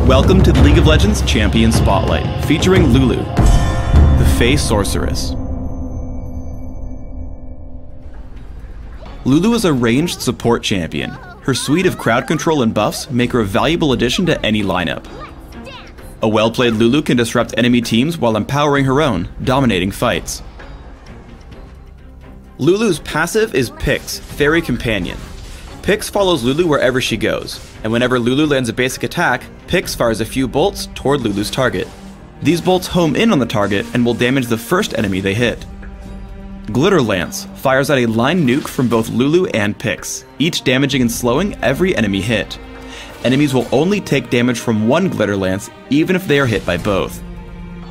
Welcome to the League of Legends Champion Spotlight, featuring Lulu, the Fey Sorceress. Lulu is a ranged support champion. Her suite of crowd control and buffs make her a valuable addition to any lineup. A well-played Lulu can disrupt enemy teams while empowering her own, dominating fights. Lulu's passive is Pix, Fairy Companion. Pix follows Lulu wherever she goes, and whenever Lulu lands a basic attack, Pix fires a few bolts toward Lulu's target. These bolts home in on the target and will damage the first enemy they hit. Glitter Lance fires out a line nuke from both Lulu and Pix, each damaging and slowing every enemy hit. Enemies will only take damage from one Glitter Lance, even if they are hit by both.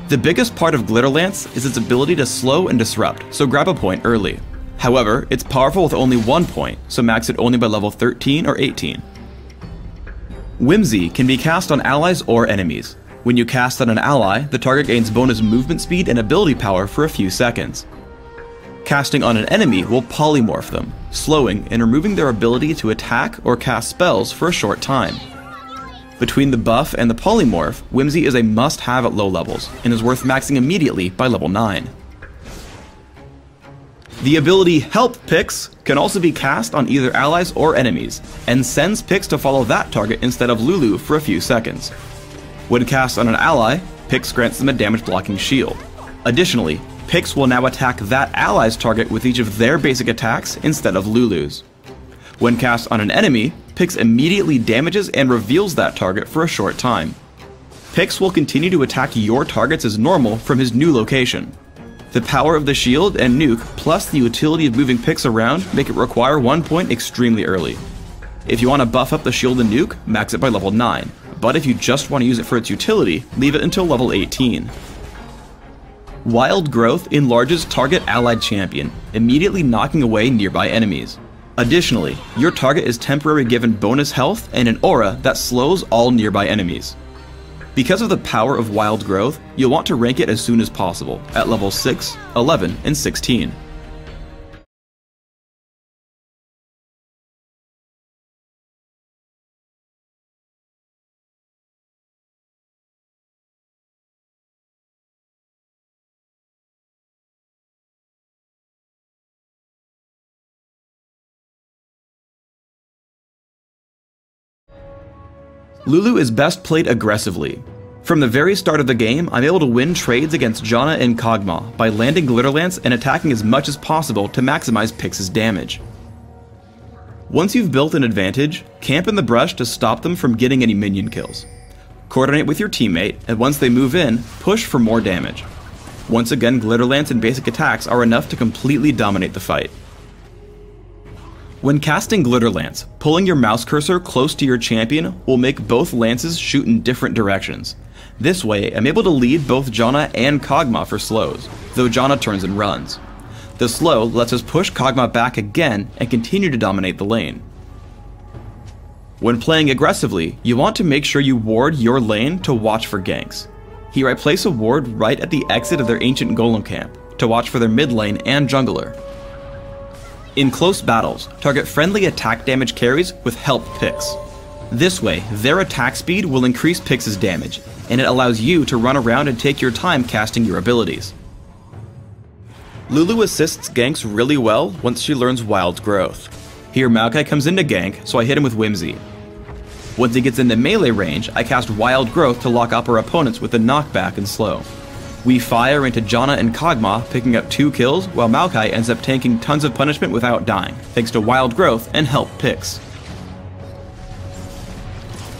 The biggest part of Glitter Lance is its ability to slow and disrupt, so grab a point early. However, it's powerful with only 1 point, so max it only by level 13 or 18. Whimsy can be cast on allies or enemies. When you cast on an ally, the target gains bonus movement speed and ability power for a few seconds. Casting on an enemy will polymorph them, slowing and removing their ability to attack or cast spells for a short time. Between the buff and the polymorph, Whimsy is a must-have at low levels, and is worth maxing immediately by level 9. The ability Help Pix can also be cast on either allies or enemies, and sends Pix to follow that target instead of Lulu for a few seconds. When cast on an ally, Pix grants them a damage blocking shield. Additionally, Pix will now attack that ally's target with each of their basic attacks instead of Lulu's. When cast on an enemy, Pix immediately damages and reveals that target for a short time. Pix will continue to attack your targets as normal from his new location. The power of the shield and nuke, plus the utility of moving Pix around, make it require 1 point extremely early. If you want to buff up the shield and nuke, max it by level 9, but if you just want to use it for its utility, leave it until level 18. Wild Growth enlarges target allied champion, immediately knocking away nearby enemies. Additionally, your target is temporarily given bonus health and an aura that slows all nearby enemies. Because of the power of Wild Growth, you'll want to rank it as soon as possible, at level 6, 11, and 16. Lulu is best played aggressively. From the very start of the game, I'm able to win trades against Janna and Kog'Maw by landing Glitter Lance and attacking as much as possible to maximize Pix's damage. Once you've built an advantage, camp in the brush to stop them from getting any minion kills. Coordinate with your teammate, and once they move in, push for more damage. Once again, Glitter Lance and basic attacks are enough to completely dominate the fight. When casting Glitter Lance, pulling your mouse cursor close to your champion will make both lances shoot in different directions. This way, I'm able to lead both Janna and Kog'Maw for slows, though Janna turns and runs. The slow lets us push Kog'Maw back again and continue to dominate the lane. When playing aggressively, you want to make sure you ward your lane to watch for ganks. Here I place a ward right at the exit of their ancient golem camp, to watch for their mid lane and jungler. In close battles, target friendly attack damage carries with Help Pix. This way, their attack speed will increase Pix's damage, and it allows you to run around and take your time casting your abilities. Lulu assists ganks really well once she learns Wild Growth. Here Maokai comes into gank, so I hit him with Whimsy. Once he gets into melee range, I cast Wild Growth to lock up our opponents with a knockback and slow. We fire into Janna and Kog'Maw, picking up 2 kills, while Maokai ends up tanking tons of punishment without dying, thanks to Wild Growth and Help Pix.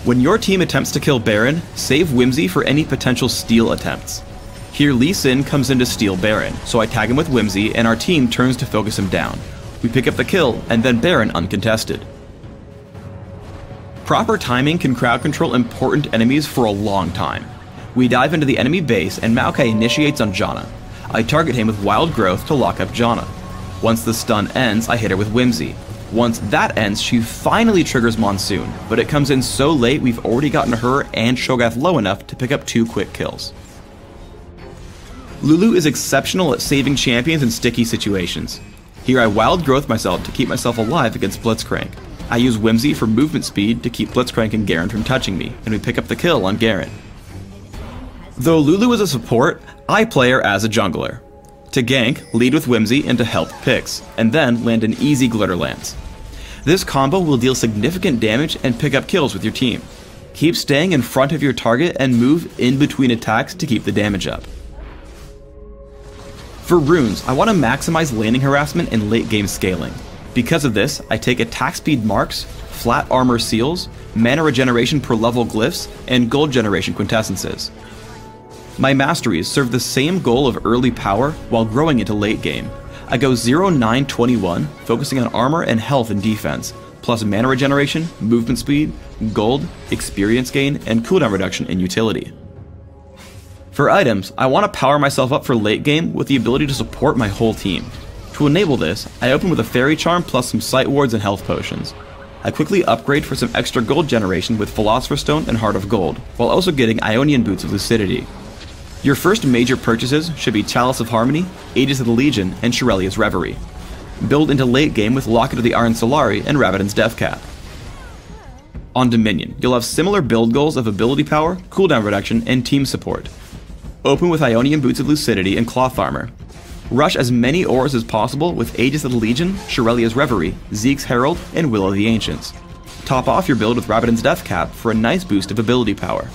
When your team attempts to kill Baron, save Whimsy for any potential steal attempts. Here Lee Sin comes in to steal Baron, so I tag him with Whimsy and our team turns to focus him down. We pick up the kill, and then Baron uncontested. Proper timing can crowd control important enemies for a long time. We dive into the enemy base and Maokai initiates on Janna. I target him with Wild Growth to lock up Janna. Once the stun ends, I hit her with Whimsy. Once that ends, she finally triggers Monsoon, but it comes in so late we've already gotten her and Sho'ghath low enough to pick up 2 quick kills. Lulu is exceptional at saving champions in sticky situations. Here I Wild Growth myself to keep myself alive against Blitzcrank. I use Whimsy for movement speed to keep Blitzcrank and Garen from touching me, and we pick up the kill on Garen. Though Lulu is a support, I play her as a jungler. To gank, lead with Whimsy into help picks, and then land an easy Glitter Lance. This combo will deal significant damage and pick up kills with your team. Keep staying in front of your target and move in between attacks to keep the damage up. For runes, I want to maximize laning harassment and late game scaling. Because of this, I take attack speed marks, flat armor seals, mana regeneration per level glyphs, and gold generation quintessences. My masteries serve the same goal of early power while growing into late game. I go 0-9-21, focusing on armor and health and defense, plus mana regeneration, movement speed, gold, experience gain, and cooldown reduction in utility. For items, I want to power myself up for late game with the ability to support my whole team. To enable this, I open with a Fairy Charm plus some Sight Wards and health potions. I quickly upgrade for some extra gold generation with Philosopher's Stone and Heart of Gold, while also getting Ionian Boots of Lucidity. Your first major purchases should be Chalice of Harmony, Aegis of the Legion, and Shirelia's Reverie. Build into late game with Locket of the Iron Solari and Rabadon's Deathcap. On Dominion, you'll have similar build goals of ability power, cooldown reduction, and team support. Open with Ionian Boots of Lucidity and Cloth Armor. Rush as many ores as possible with Aegis of the Legion, Shirelia's Reverie, Zeke's Herald, and Will of the Ancients. Top off your build with Rabadon's Deathcap for a nice boost of ability power.